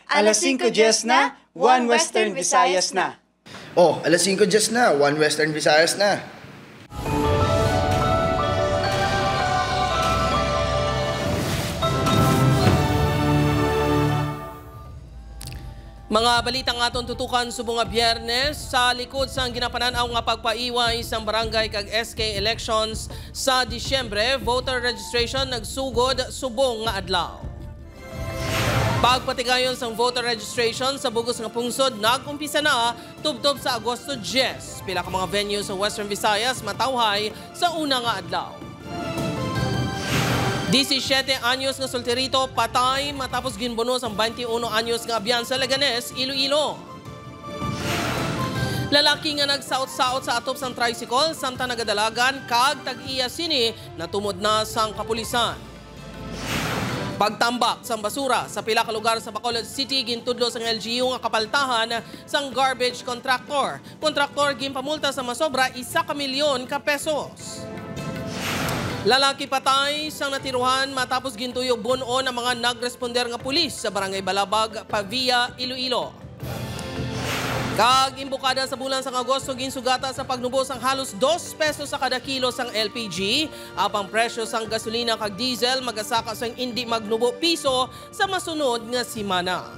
Alas 5:10 na, One Western Visayas na. Oh, alas 5:10 na, One Western Visayas na. Mga balitang atong tutukan subong nga Biyernes sa likod sang ginapanan-aw nga pagpaiway sang barangay kag SK elections sa Disyembre, voter registration nagsugod subong nga adlaw. Pagpatigayon sang voter registration sa bugos nga pungsod nag-umpisa na tubtob sa Agosto 10. Pila ka mga venue sa Western Visayas matawhay sa una nga adlaw. 17 anyos nga solterito patay matapos ginbunos ang 21 anyos nga abyan sa Leganes, Iloilo. Lalaki nga nagsaot-saot sa atop sang tricycle samtang nagadalagan kag tag-iya sini natumod na sang kapulisan. Pagtambak sang basura sa pila ka lugar sa Bacolod City gintudlo sang LGU nga kapaltahan sang garbage contractor. Kontraktor ginpamulta sa masobra 1 milyon ka pesos. Lalaki patay sang natiruhan matapos gintuyog bunon ang mga nagresponder nga pulis sa Barangay Balabag, Pavia, Iloilo. Kag imbukada sa bulan sang Agosto ginsugata sa pagnubos ang halos 2 pesos sa kada kilo sang LPG. Apang presyo sang gasolina kag diesel magasaka sang hindi magnubo piso sa masunod nga simana.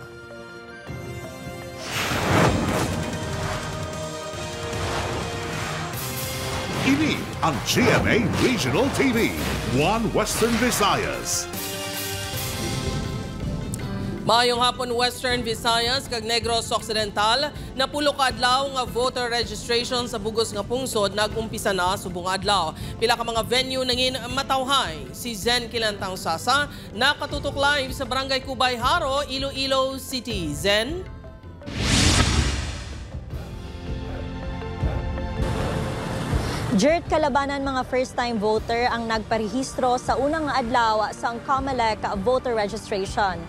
Ini ang GMA Regional TV, One Western Visayas. Maayong hapon Western Visayas kag Negros Occidental, napulo ka adlaw nga voter registration sa bugos nga pungsod nag-umpisa na subong adlaw. Pila ka mga venue nangin matawhay. Si Zen Kilantang Sasa nakatutok live sa Barangay Cubay Haro, Iloilo City. Zen? Jert, kalabanan mga first-time voter ang nagparehistro sa unang adlaw sa COMELEC voter registration.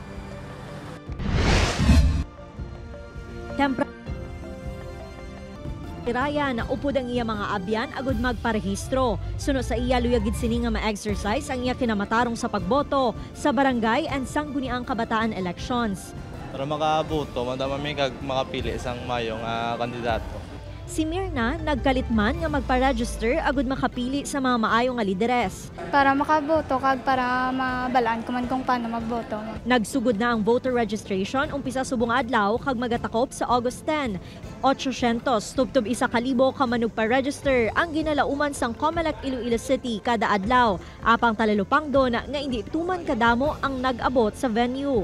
Raya na upod ang iya mga abyan agud magparehistro. Suno sa iya luyagid sini nga ma-exercise ang iya kinamatarong sa pagboto sa barangay and sangguniang kabataan elections. Para makaboto, madamami kag makapili isang mayong kandidato. Si Mirna nagkalitman nga magpa-register agud makapili sa mga maayo nga lideres. Para makaboto kag para mabalaan ko man kung paano magboto. Nagsugod na ang voter registration umpisa subong adlaw kag magatakop sa August 10. 800 tubtob 1,000 ka manugpa-register ang ginalauman sang COMELEC Iloilo City kada adlaw. Apang talalupang dona nga hindi tuman kadamo ang nag-abot sa venue.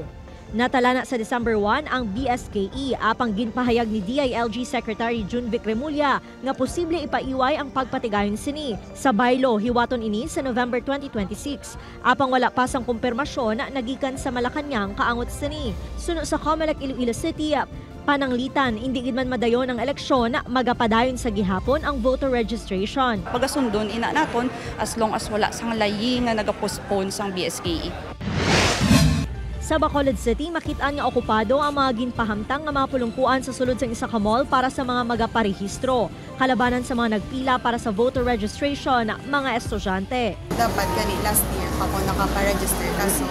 Natala na sa December 1 ang BSKE apang ginpahayag ni DILG Secretary Junvic Remulla nga posible ipaiway ang pagpatigayon sini. Sa baylo, hiwaton ini sa November 2026. Apang wala pa sang kumpirmasyon na nagikan sa Malacañang kaangot sini. Suno sa COMELEC Iloilo City, pananglitan, hindi gid man madayon ang eleksyon na magapadayon sa gihapon ang voter registration. Pagasundon ina naton as long as wala sang layi nga nagapostpone sang BSKE. Sa Bacolod City, makitaan nga okupado ang mga ginpahamtang nga mga pulungkuan sa sulod sang isa ka mall para sa mga magaparehistro. Kalabanan sa mga nagpila para sa voter registration, mga estudyante. Dapat gani last year ako nakaparegister kaso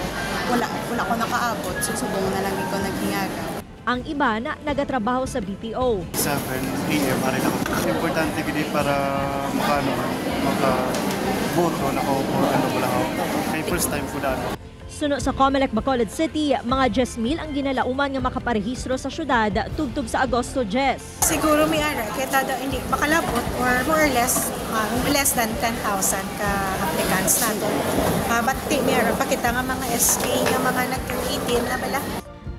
wala ko nakaabot, susubong na lang ito naghingaga. Ang iba na nagatrabaho sa BPO. 7 PM pa rin ako. Importante gini para maka-voto na ako o wala ako. Kaya first time ko na. Suno sa COMELEC Bacolod City, mga 10,000 ang ginalauman nga makaparehistro sa syudad tubtob sa Agosto 10. Siguro may ara, kaya tada hindi makalabot or more or less than 10,000 ka applicants nato. But may ara, pakita nga mga SK nga mga nag-18 na bala.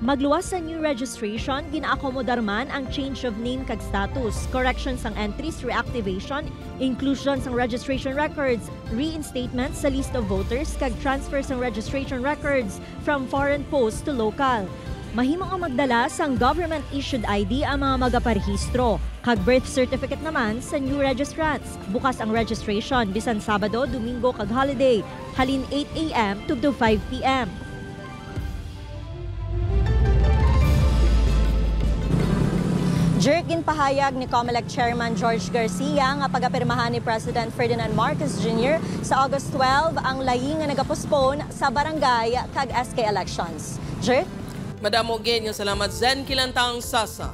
Magluwas sa new registration, ginaakomodar man ang change of name kag status, corrections ang entries, reactivation, inclusion sang registration records, reinstatement sa list of voters kag transfers ng registration records from foreign post to local. Mahimo ang magdala sang government-issued ID ang mga magaparehistro, kag birth certificate naman sa new registrants. Bukas ang registration bisan Sabado, Domingo kag holiday, halin 8 AM to 5 PM. Jerkin pahayag ni COMELEC Chairman George Garcia nga pagapirmahan ni President Ferdinand Marcos Jr. sa August 12 ang layi nga nagapospone sa barangay kag SK elections. Jer? Madamo gen nga salamat Zen Kilantang Sasa.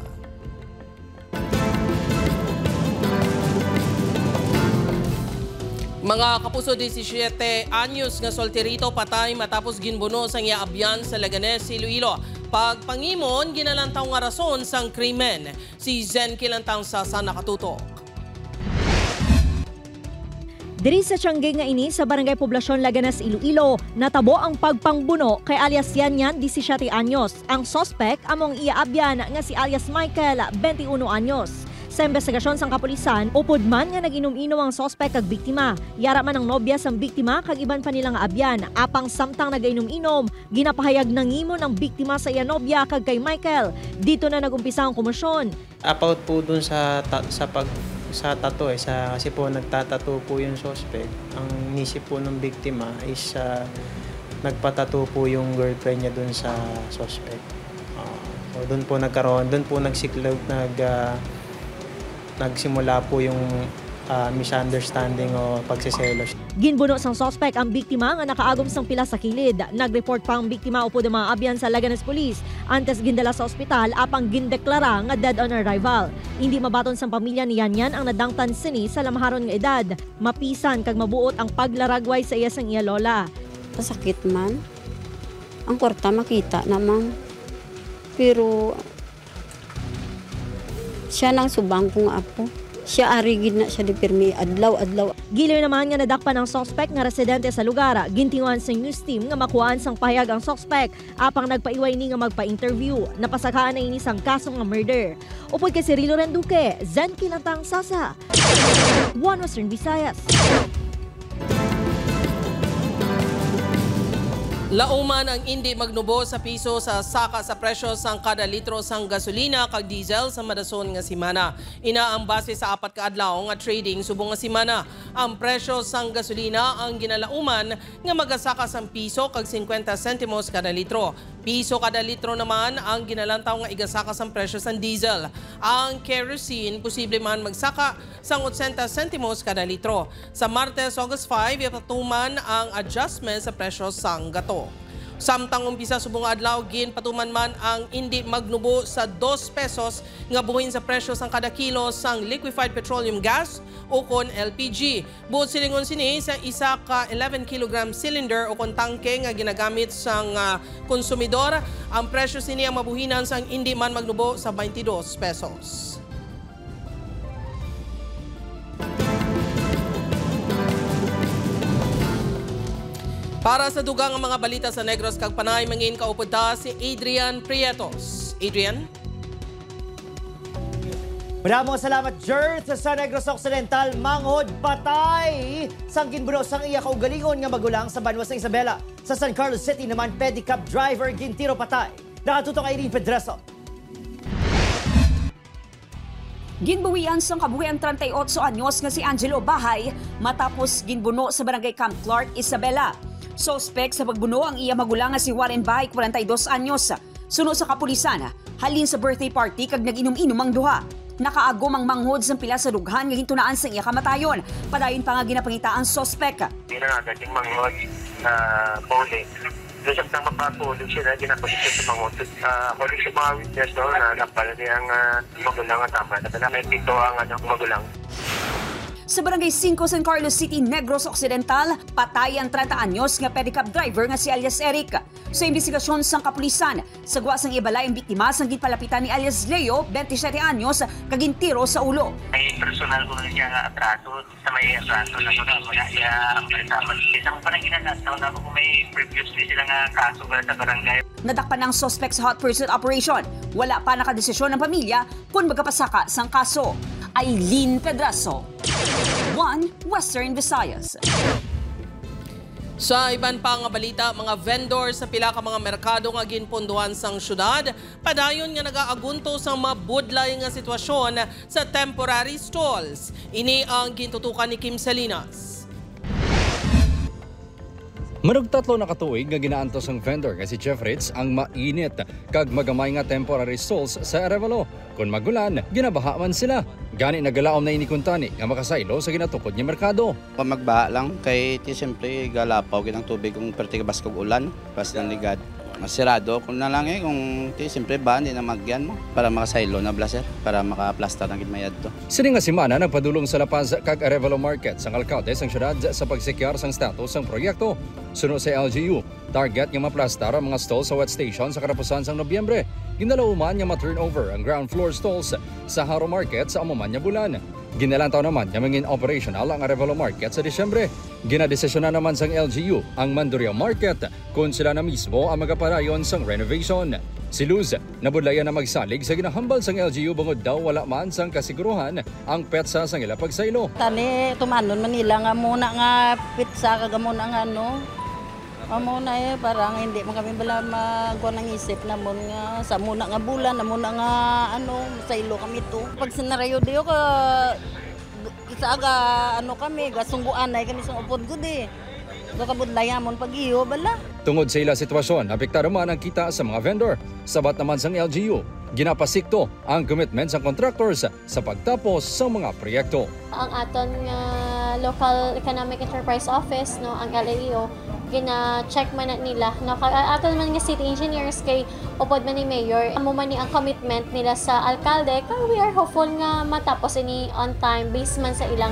Mga kapuso, 17 anyos nga solterito patay matapos ginbuno sang iaabyan sa Laganes, Iloilo. Pagpangimon, ginalantaw nga rason sang krimen. Si Zen Kilantang Sasa nakatutok. Diri sa Tianggay nga ini sa Barangay Poblasyon Laganes, Iloilo, natabo ang pagpangbuno kay alias Yanyan, 17 anyos. Ang sospek among iaabyan nga si alias Michael, 21 anyos. Sa investigasyon sang kapulisan, upod man nga nag-inom-inom ang sospek kag biktima. Yara man ang nobya sang biktima kag iban pa nilang abyan. Apang samtang nag-inom-inom, ginapahayag ng ngimo ng biktima sa iya nobya kag kay Michael. Dito na nagumpisa ang komosyon. About po dun sa tattoo kasi po nagtatattoo po yung suspect. Ang inisip po ng biktima is nagpatattoo po yung girlfriend niya dun sa suspect. So dun po nagkaroon, dun po nagsimula po yung misunderstanding o pagsiselos. Ginbuno sang sospek ang biktima nga nakaagom sang pila sa kilid. Nag-report pa ang biktima upod ang mga abyan sa Laganes Police. Antes gindala sa ospital apang gindeklara nga dead on arrival. Hindi mabaton sang pamilya ni Yanyan ang nadangtan sini sa lamaharon nga edad. Mapisan kag mabuot ang paglaragway sa iya sang iya lola. Pasakit man. Ang kwarta makita naman. Pero siya nang subang kong apo. Siya arigid na siya di pirmi adlaw-adlaw. Giliw naman nga nadakpan ang sospek nga residente sa lugar. Gintinguan sa news team nga makuhaan sang pahayag ang sospek apang nagpaiway ni nga magpa-interview. Napasakaan na ini sang kasong nga murder. Upod kay Cirilo Renduque, Zen Kilantang Sasa, One Western Visayas. Lauman ang hindi magnubo sa piso sa saka sa presyo sang kada litro sang gasolina kag diesel sa madason nga simana. Ina ang base sa 4 ka adlaw nga trading subong nga simana. Ang presyo sang gasolina ang ginalauman nga magasaka sang piso kag 50 sentimos kada litro. Piso kada litro naman ang ginalantaw nga igasaka sang presyo sang diesel. Ang kerosene posible man magsaka sang 80 sentimos kada litro. Sa Martes, August 5, ipatuman ang adjustment sa presyo sang gato. Samtang umpisa subong adlaw, ginpatuman man ang hindi magnubo sa 2 pesos nga buhin sa presyo sang kada kilo sang liquefied petroleum gas o kon LPG. Buot silingon sini sa isa ka 11 kg cylinder o kon tangke nga ginagamit sang konsumidor, ang presyo sini ang mabuhinan sang hindi man magnubo sa 22 pesos. Para sa dugang ang mga balita sa Negros kag Panay, mangin kaupod ta si Adrian Prietos. Adrian? Maraming salamat, Jer, sa Negros Occidental. Manghod patay sang ginbuno sang iya kaugalingon nga magulang sa Banwas ng Isabela. Sa San Carlos City naman, pedicab driver gintiro patay. Nakatutok kay Irene Pedreso. Ginbuwian sang kabuhian 38 anyos nga si Angelo Bahay matapos ginbuno sa Barangay Camp Clark, Isabela. Sospek sa pagbuno ang iya magulang nga si Warren Bahay, 42 anyos. Suno sa kapulisan, halin sa birthday party kag nag-inom-inom ang duha. Nakaagom ang manghod sa pila sa dughan nga hintunaan sa iya kamatayon. Padayon pa nga ginapangita ang sospek. Hindi na agad yung manghod na bowling. Doon siya nang mapatuloy siya na ginaposisyon sa manghod. According sa mga witness doon, napala niya ang magulang at tama. Nadala may pito ang magulang. Sa Barangay 5, San Carlos City, Negros Occidental, patay ang 30 anyos nga pedicab driver nga si alias Eric. Sa investigasyon sang kapulisan, sagwa sang ibalay ang biktima sang ginpalapitan ni alias Leo, 27 anyos, kagintiro sa ulo. May personal ko siya nga atraso sa may atraso na ito na muna siya ang palisaman. Isang panaginan na na kung may previously sila nga kaso sa barangay. Nadakpan ng suspect sa hot pursuit operation. Wala pa nakadesisyon ng pamilya kung magkapasaka sang kaso. Aileen Pedraso, One Western Visayas. Sa iban pa nga balita, mga vendor sa pila ka mga merkado nga ginponduhan sang syudad, padayon nga nagaagunto sa mabudlay nga sitwasyon sa temporary stalls. Ini ang gintutukan ni Kim Salinas. Manug 3 na katuig nga ginaantos ang vendor nga si Jeff Ritz ang mainit kag magamay nga temporary stalls sa Arevalo. Kung magulan, ginabaha man sila. Gani nagalaom na inikuntani nga makasaylo sa ginatukod niya merkado. Pamagbaha lang kay siyempre galapaw ginang tubig kung pertiga baskog ulan pas ng ligad. Masirado ko na lang kung siyempre ba hindi na magyan mo para makasaylo na blaser para makaplaster ng gitmayad to. Sini nga simana nagpadulong sa Lapaz kag Arevalo Market sang alkalde sang syudad sa pagsekyar sang status sang proyekto. Suno sa LGU, target nga maplastar ang mga stall sa wet station sa katapusan sang Nobyembre. Ginalauman nga ma-turnover ang ground floor stalls sa Haro Market sa amuman nga bulan. Ginalantaw naman nga mangin operational ang Arevalo Market sa Disyembre. Ginadesisyonan naman sang LGU ang Mandurria Market kung sila na mismo ang magaparayon sang renovation. Si Luz, nabudlayan na magsalig sa ginahambal sang LGU bangod daw wala man sang kasiguruhan ang petsa sang ila pagsaylo. Tani, tumanon Manila nga muna nga pitsa kagamon ang muna parang hindi mo kami bala magkuha ng isip na nga sa muna nga bulan, na muna nga sa ilo kami to. Pag sinarayo diyo ka, isa aga kami, gasungguan ay kami sa upod ko di. So kabudlayan mo pag iyo bala. Tungod sa ila sitwasyon, apektado man ang kita sa mga vendor. Sabat naman sang LGU, ginapasikto ang commitment sa contractors sa pagtapos sa mga proyekto. Ang aton nga Local Economic Enterprise Office, no, ang LAEO, gina-check man nila. No, aton man nga city engineers kay upod man ni Mayor, amo man ni ang commitment nila sa alkalde, kaya we are hopeful nga matapos ini on time based man sa ilang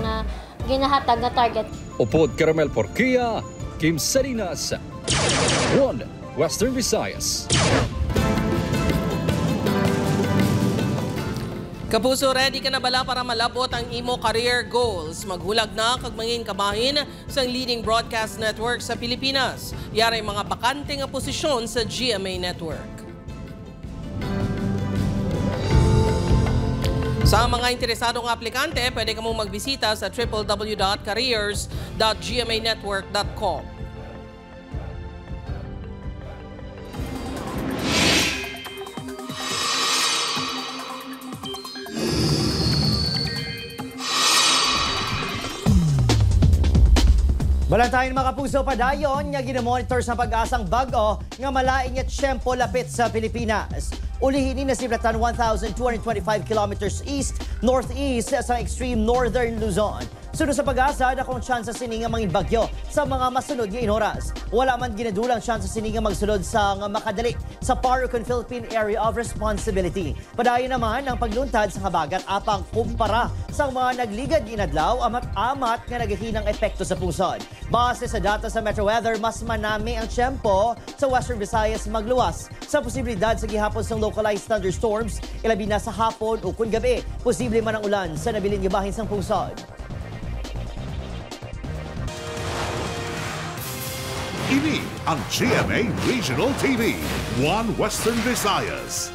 ginahatag nga target. Upod Caramel Porquia, Kim Salinas, 1 Western Visayas. Kapuso, ready ka na bala para malabot ang imo career goals? Maghulag na kag mangin kabahin sa leading broadcast network sa Pilipinas. Yaray mga bakante nga posisyon sa GMA Network. Sa mga interesadong aplikante, pwede ka mong magbisita sa www.careers.gmanetwork.com. Balantayin mga kapuso, padayon nga ginamonitor sa pag-asang bag-o nga malain at tiyempo lapit sa Pilipinas. Ulihin na sibratan 1,225 kilometers east-northeast sa extreme northern Luzon. Sunod sa pag-asa, akong tsansa sini nga mangin bagyo sa mga masunod nga inoras. Wala man ginadulang tsansa sini nga magsunod sa makadali sa Paracon Philippine Area of Responsibility. Padayon naman ang pagluntad sa habagat apang kumpara sa mga nagligad inadlaw amat nga nagahinang epekto sa pusod. Base sa data sa Metro Weather, mas manami ang tiyempo sa Western Visayas magluwas sa posibilidad sa gihapon ng localized thunderstorms, ilabi na sa hapon o kun gabi. Posible man ang ulan sa nabilin nga bahin sang pusod. Ini ang GMA Regional TV, 1 Western Visayas.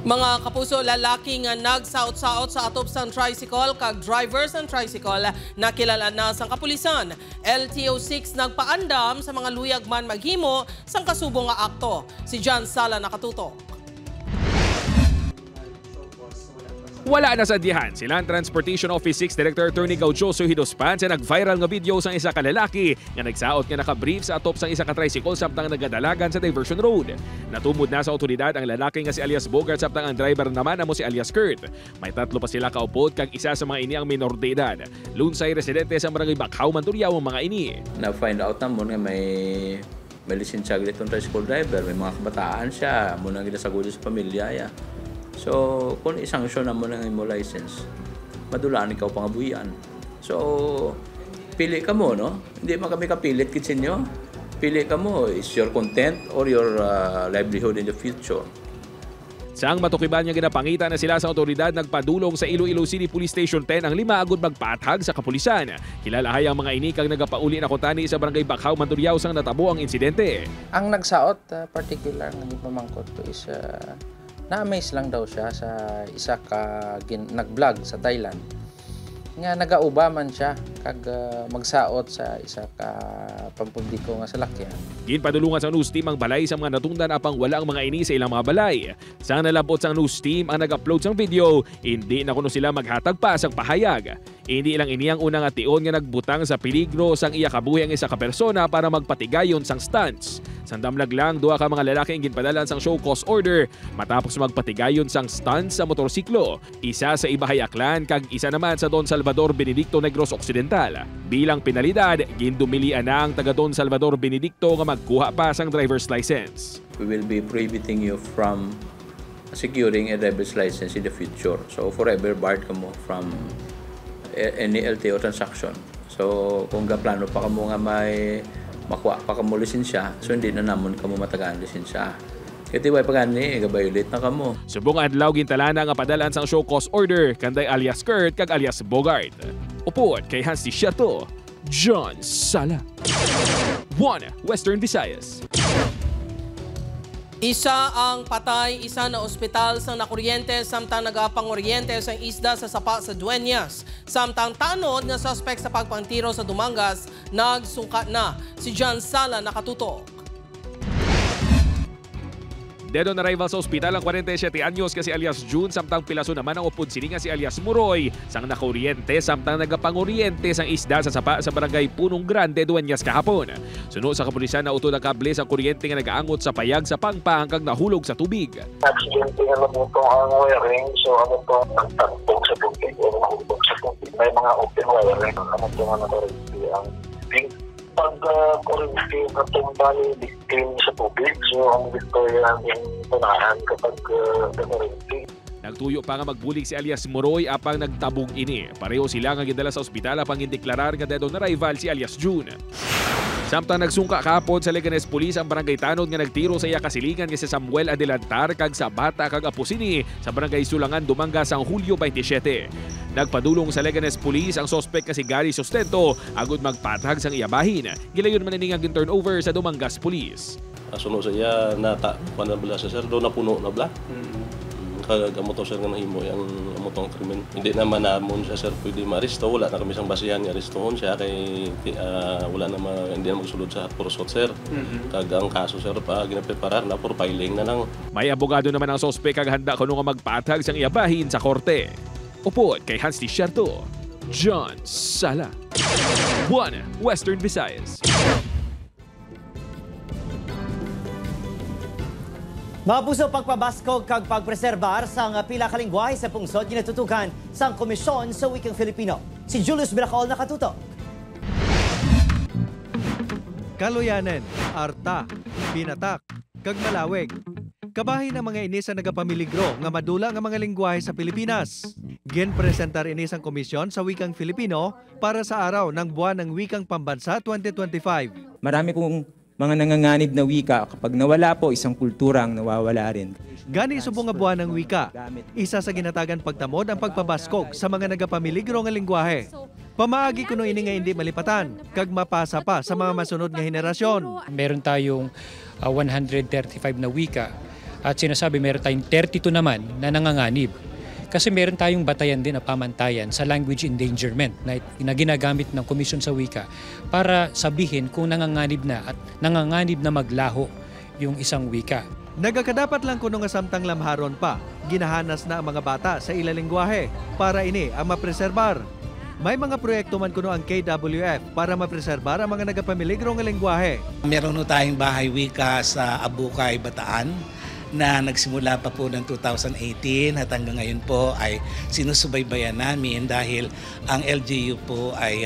Mga kapuso, lalaki nga nagsaot-saot sa atop sang tricycle kag drivers ng tricycle nakilala na sang kapulisan. LTO6 nagpaandam sa mga luyag man maghimo sang kasubong nga akto. Si John Sala nakatutok. Wala na sa dihan sila ang Transportation Office 6 Director Attorney Gauchoso Hidospan sa nag-viral nga video sang isa ka lalaki nga nagsaot nga nakabrief sa atop sang isa ka tricycle samtang nagadalagan sa diversion road. Natumod na sa otoridad ang lalaki nga si alias Bogart samtang ang driver naman amo si alias Kurt. May tatlo pa sila kaupod kag isa sa mga ini ang minor de edad. Lunsay residente sa barangay Bakhaw, Mandurriao ang mga ini. Na-find out naman nga may lisensya gitong tricycle driver, may mga kabataan siya, muna ginasaguli sa pamilya ya. So, kung isang show na mo ng imo license, madulaan ikaw pangabuyan. So, pili ka mo, no? Hindi man kami kapilit kitsin nyo. Pili ka mo, is your content or your livelihood in the future. Sang matukiban nga ginapangita na sila sa otoridad, nagpadulong sa Iloilo City Police Station 10 ang 5 agud magpaathag sa kapulisan. Kilalahay ang mga ini kang nagapauli na kutani sa barangay Bakhaw, Mandurriao sang natabo ang insidente. Ang nagsaot particular nga gipamangkot ko is na-amaze lang daw siya sa isa ka nag-vlog sa Thailand nga nagauba man siya kag magsaot sa isa ka pampubliko nga salakyan. Ginpadulungan sa news team ang balay sa mga natundan apang wala ang mga ini sa ilang mga balay. Sa nalabot sa news team ang nag-upload sang video, hindi na kuno sila maghatag pa sang pahayag. Hindi lang ini ang unang ation nga nagbutang sa peligro sang iya kabuhi ang isa ka persona para magpatigayon sang stunts. Sandamlag lang, 2 ka mga lalaki ang ginpadalan sang show cause order matapos magpatigayon sang stunts sa motorsiklo. Isa sa Ibahay Aklan kag isa naman sa Don Salvador Benedicto Negros Occidental. Occidental. Bilang penalidad, gindumilian na ang taga Don Salvador Benedicto nga magkuha pa sang driver's license. We will be prohibiting you from securing a driver's license in the future. So forever barred ka mo from any LTO transaction. So kung plano pa ka mo nga may makuha pa ka mo lisensya, so hindi na namon ka mo matagaan lisensya. Iti way pagani, violate na ka mo. Subong adlaw gintalana nga padalan sang show cause order kanday alias Kurt kag alias Bogart. Upod kay Hans Desierto, John Sala. 1 Western Visayas. Isa ang patay, isa na ospital sang nakuryente samtang nagapangoryente sang isda sa sapa sa Dueñas. Samtang tanod nga suspect sa pagpangtiro sa Dumangas, nagsungkat na. Si John Sala nakatutok. Dead on arrival sa ospital ang 47 anyos kasi alias June samtang pilaso naman ang upod sini nga si alias Muroy sang nakuryente samtang nagapangoryente sang isda sa sapa sa barangay Punong Grande, Dueñas kahapon. Suno sa kapulisan na utod ang kable sa kuryente nga nagaangot sa payag sa pangpa hanggang nahulog sa tubig. Aksidente nga namutong ang wiring, so ano po nagtagpong sa tubig o nahulog sa tubig. May mga open wiring, ano po nga nakuryente ang tubig. Pag kuryente na tumbali victim sa tubig, so ang Victoria yung punahan kapag kuryente. Nagtuyo pa nga magbulig si alias Muroy apang nagtabog ini. Pareho sila nga gidala sa ospital apang indeklarar nga dead on arrival si alias June. Samtang nagsungka kahapon sa Leganes Police ang barangay tanod nga nagtiro sa iya kasilingan nga si Samuel Adelantar kag sa bata kag apo sini sa barangay Sulangan, Dumangas ang Hulyo 27. Nagpadulong sa Leganes Police ang suspect nga si Gary Sustento agud magpatag sang iya bahin. Gilayon man ini nga turnover sa Dumangas Police. Suno sa iya nata panabla sa sir do napuno na bla. Kagamot sir nga nahimo yang amotong krimen. Hindi naman namon siya sir pwede maaresto, wala na kami sang basihan nga arestohon siya kay wala na hindi na magsulod sa pursot sir. Kag ang kaso sir pa ginapreparar na for filing na lang. May abogado naman ang suspect kag handa kuno nga magpatag sang iya bahin sa korte. Upod kay Hans Desierto, John Sala. 1 Western Visayas. Mga puso, pagpabaskog kag pagpreserbar sang pila ka lengguwahe sa pungsod ginatutukan sang Komisyon sa Wikang Filipino. Si Julius Bilacol nakatutok. Kaloyanan, arta, binatak, kag malaweg. Kabahin ang mga ini sa nagapamiligro nga madula nga mga lengguwahe sa Pilipinas. Ginpresentar ini sang Komisyon sa Wikang Filipino para sa araw ng Buwan ng Wikang Pambansa 2025. Marami pong mga nanganganib na wika, kapag nawala po, isang kultura ang nawawala rin. Gani subong nga buwan ng wika, isa sa ginatagan pagtamod ang pagpabaskog sa mga nagapamiligro nga lengguwahe. Pamaagi kuno ini nga hindi malipatan, kag mapasa pa sa mga masunod nga henerasyon. Meron tayong 135 na wika at sinasabi meron tayong 32 naman na nanganganib. Kasi meron tayong batayan din na pamantayan sa language endangerment na ginagamit ng Komisyon sa Wika para sabihin kung nanganganib na at nanganganib na maglaho yung isang wika. Nagakadapat lang kuno nga samtang lamharon pa, ginahanas na ang mga bata sa ilalengguwahe para ini ang mapreserbar. May mga proyekto man kuno ang KWF para mapreserbar ang mga nagapamiligro nga lengguwahe. Meron no tayong bahay wika sa Abukay, Bataan na nagsimula pa po ng 2018 at hanggang ngayon po ay sinusubaybayan namin dahil ang LGU po ay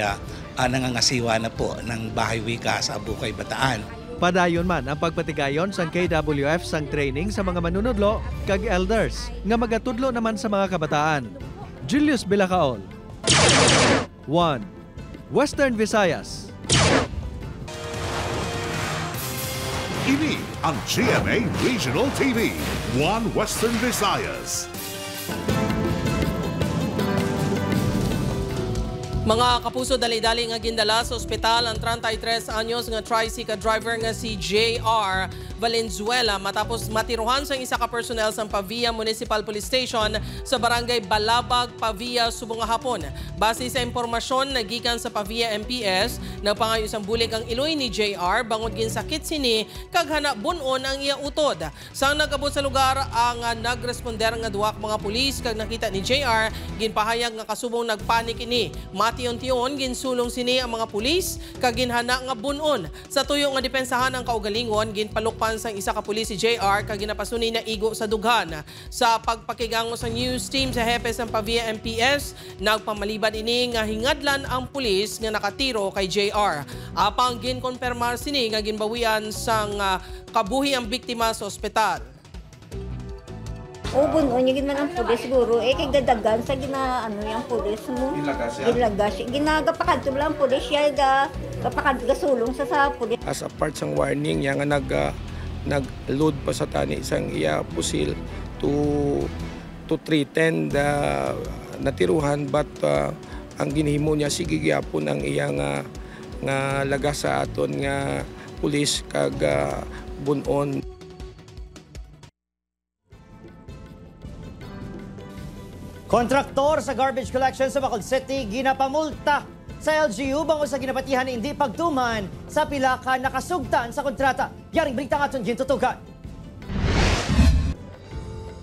nangangasiwa na po ng bahay wika sa Abukay, Bataan. Padayon man ang pagpatigayon sa KWF sang training sa mga manunudlo kag elders nga magatudlo naman sa mga kabataan. Julius Bilacol. 1 Western Visayas. Ini ang GMA Regional TV, 1 Western Visayas. Mga kapuso, dali-dali nga gindala sa ospital ang 33 anyos nga tricycle driver nga si JR Valenzuela matapos matiruhan sa isa ka personnel sa Pavia Municipal Police Station sa barangay Balabag, Pavia, subong nga hapon. Base sa impormasyon na gikan sa Pavia MPS, nagpangayo sang bulig ang iloy ni JR bangod ginsakit sini kag hana bunon ang iya utod. Sang nagabot sa lugar ang nagresponder nga duwa ka mga pulis kag nakita ni JR, ginpahayag nga kasubong nagpanik ini. Tion-tion ginsulong sini ang mga pulis kag ginhana nga bunon. Sa tuyo nga depensahan ang kaugalingon ginpalukpan sang isa ka pulis si JR kag ginapasuni na igo sa dughan. Sa pagpakigango sa news team sa Hepes ng Pavia MPS, nagpamalibad ini nga hingadlan ang pulis nga nakatiro kay JR. Apang ginkonfirmar sini nga ginbawian sang kabuhi ang biktima sa ospital. Ubon o niya man ang pulis siguro kay dadagan sa yung pulis mo gilagas ginagapakadto lang pulis siya gasulong sa pulis as a part sang warning niya nga nag-load pa sa tani isang iya pusil to threaten the natiruhan but ang ginhimo niya sige gyapon ang iya nga lagas sa aton nga pulis kag bunon. Kontraktor sa garbage collection sa Bacolod City ginapamulta sa LGU bangod sa ginapatihan hindi pagtuman sa pila ka nakasugtan sa kontrata. Yaring balita nga gintutukan.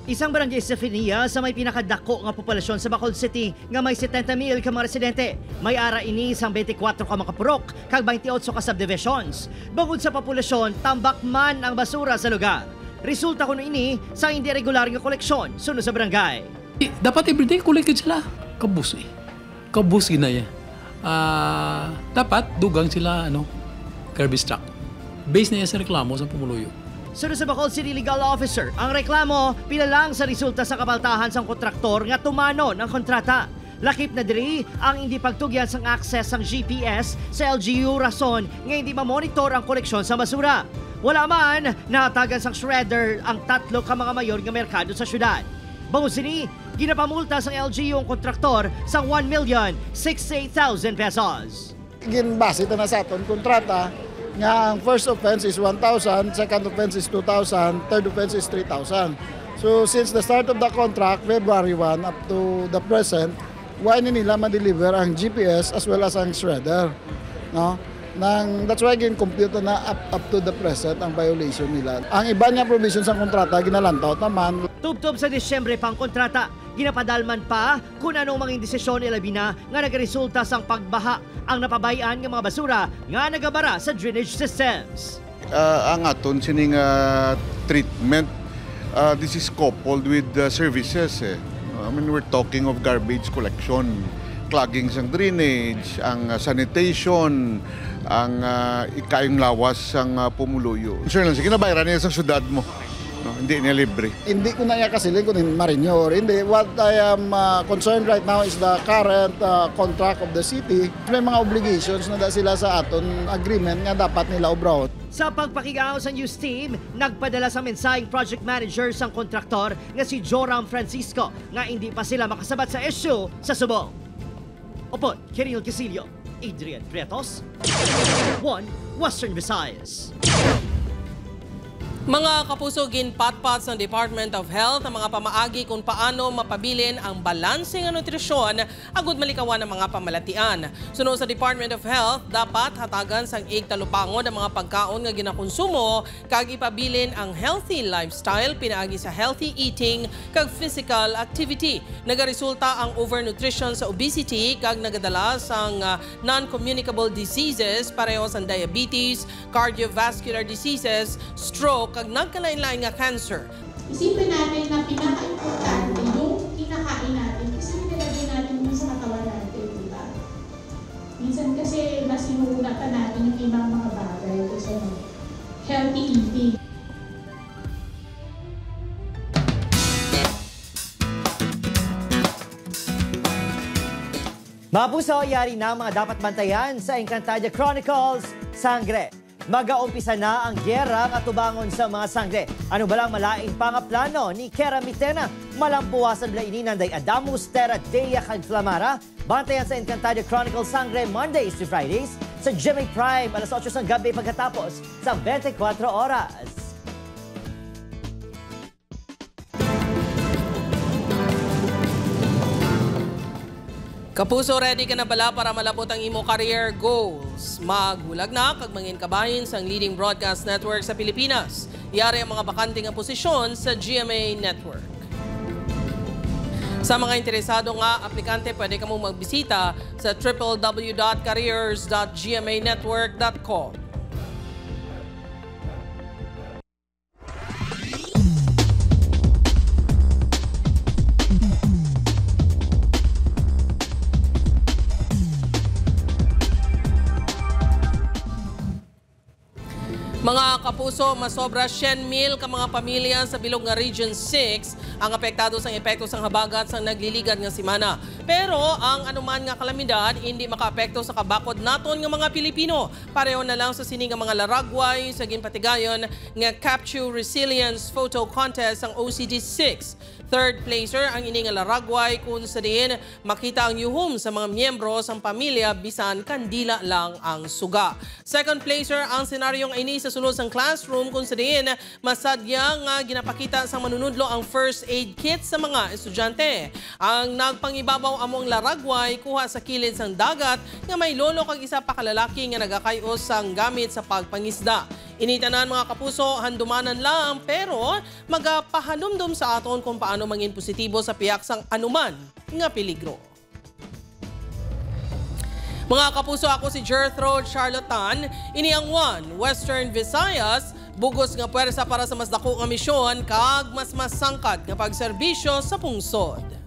Isang barangay sa Finia sa may pinakadako nga populasyon sa Bacolod City nga may 70,000 ka mga residente. May ara ini isang 24 ka mga purok kag 28 ka subdivisions. Bangod sa populasyon, tambak man ang basura sa lugar. Resulta kuno ini sa hindi regular nga koleksyon sunod sa barangay. Dapat everyday collected sila. Kabus Kabus ginaya. Dapat dugang sila garbage truck. Base na yan sa reklamo sa Pumuluyo. Sunod sa Bacolod City Legal Officer, ang reklamo pinalang sa resulta sa kabaltahan sang kontraktor nga tumano ng kontrata. Lakip na diri ang hindi pagtugyan sang access sang GPS sa LGU rason nga hindi ma-monitor ang koleksyon sa basura. Wala man natagan sang shredder ang 3 ka mga mayor nga merkado sa syudad. Bangod sini, ginapamulta sang LGU ang kontraktor sang 1,068,000 pesos. Ginbase na sa aton kontrata nga ang first offense is 1,000, second offense is 2,000, third offense is 3,000. So since the start of the contract, February 1 up to the present, why nila ma-deliver ang GPS as well as ang shredder. No? That's why compute na up to the present ang violation nila. Ang iba niya provisions ng kontrata, ginalantaw naman. Tubtob sa Disyembre pang kontrata, ginapadalman pa kung anong mga indesisyon ilabina nga nagresulta sang pagbaha ang napabayan ng mga basura nga nagabara sa drainage systems. Ang aton sining treatment, this is coupled with services. I mean, we're talking of garbage collection, clogging sang drainage, ang sanitation, ang ikayong lawas sang Pumuluyo. Sure lang, sige nabayaran niya sa syudad mo. No, hindi niya libre. Hindi ko na kasilin kung marinyor. Hindi. What I am concerned right now is the current contract of the city. May mga obligations na sila sa aton agreement nga dapat nila obrahon. Sa pagpakigaw sa news team, nagpadala sa mensaheng project manager sang kontraktor nga si Joram Francisco nga hindi pa sila makasabat sa issue sa subong. Upon, Kiril Casilio, Adrian Prietos, 1 Western Visayas. Mga kapuso, ginpatpat sa Department of Health ang mga pamaagi kung paano mapabilin ang balanse ng nutrisyon agud malikawan ng mga pamalatian. Sunod sa Department of Health, dapat hatagan sang igtalupangod ang mga pagkaon nga ginakonsumo kag ipabilin ang healthy lifestyle pinaagi sa healthy eating kag physical activity. Nagaresulta ang overnutrition sa obesity kag nagadala sang non-communicable diseases pareho sa diabetes, cardiovascular diseases, stroke kag nagkalain-lain nga cancer. Isipin natin na pinaka-importante yung kinakain natin kasi nilagay natin yung sa katawan natin, di ba? Minsan kasi mas inuuna pa natin yung ibang mga bagay kasi healthy eating. Mapuso, yari na mga dapat bantayan sa Encantadia Chronicles, Sangre. Mag-aumpisa na ang gyera at tubangon sa mga sangre. Ano balang malaing pangaplano ni Kera Mitena? Malampuwasan bala ini nanday Adamus, Terra, Dea, kag Flamara. Bantayan sa Encantadia Chronicles Sangre Mondays to Fridays sa GMA Prime alas 8 ng gabi pagkatapos sa 24 oras. Kapuso, ready ka na bala para malabot ang imo career goals? Maghulag na kag mangin kabahin sang leading broadcast network sa Pilipinas. Iyari ang mga bakanting nga posisyon sa GMA Network. Sa mga interesado nga aplikante, pwede ka mong magbisita sa www.careers.gmanetwork.com. Mga kapuso, masobra 100,000 ka mga pamilya sa bilog nga Region 6 ang apektado sa epekto sa habagat sa nagliligad nga simana. Pero ang anuman nga kalamidad hindi makaapekto sa kabakod naton nga mga Pilipino. Pareho na lang sa sini nga mga laragway sa ginpatigayon nga Capture Resilience Photo Contest ang OCD6. Third placer ang ini nga laragway kung sa diin makita ang yuhum sa mga miyembro sa pamilya bisan kandila lang ang suga. Second placer ang senaryong ini sa sulod sang classroom kung sa diin masadya nga ginapakita sa manunudlo ang first aid kit sa mga estudyante. Ang nagpangibabaw among laragway kuha sa kilid sang dagat nga may lolo kag isa pa kalalaki nga nagakayos sang gamit sa pagpangisda. Initanan mga kapuso, handumanan lang pero magapahanumdum sa aton kung paano mangin positibo sa piyak sang anuman nga peligro. Mga kapuso, ako si Gertrude Charlatan, ini ang One Western Visayas, bugos nga puwersa para sa mas dako nga misyon kag mas masangkad nga pagserbisyo sa pungsod.